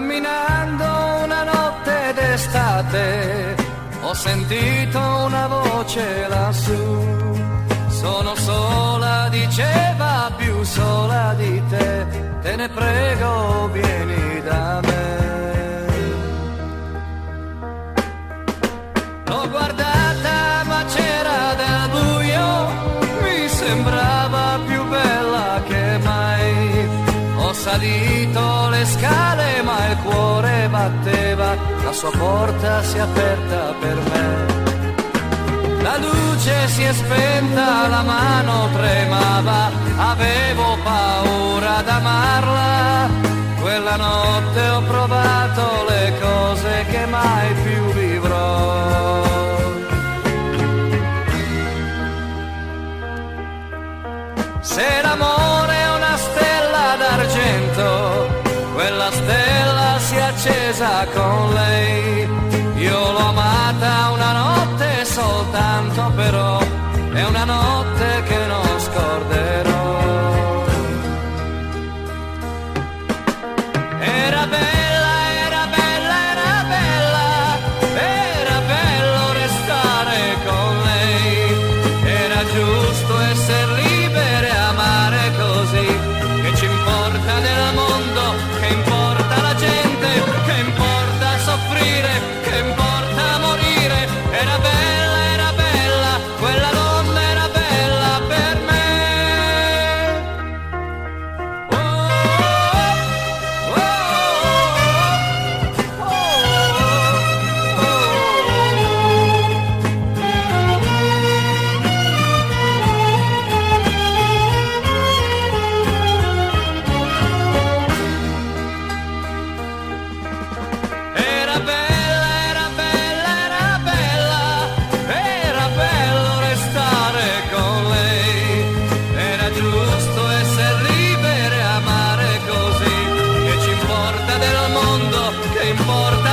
camminando una notte d'estate, ho sentito una voce lassù. Sono sola, diceva, più sola di te, te ne prego, vieni da me. L'ho guardata ma c'era del buio, mi sembrava più bella che mai. Ho salito le scale ma il cuore batteva, la sua porta si è aperta per me. La luce si è spenta, la mano tremava, avevo paura d'amarla. Quella notte ho provato le cose che mai più vivrò. Se l'amore è una stella d'argento, quella stella si è accesa con lei. Io l'ho amata una notte soltanto, però è una notte che non scorderò. Era bella, era bella, era bella, era bello restare con lei. Era giusto essere libere e amare così. Che ci importa del mondo, che importa la gente, che importa soffrire, che importa morire. Era bella, quella donna era bella per me. Oh, oh, oh, oh, Era bella, era bella, era bella, era bello restare con lei. Era giusto essere libere e amare così. Che ci importa del mondo, che importa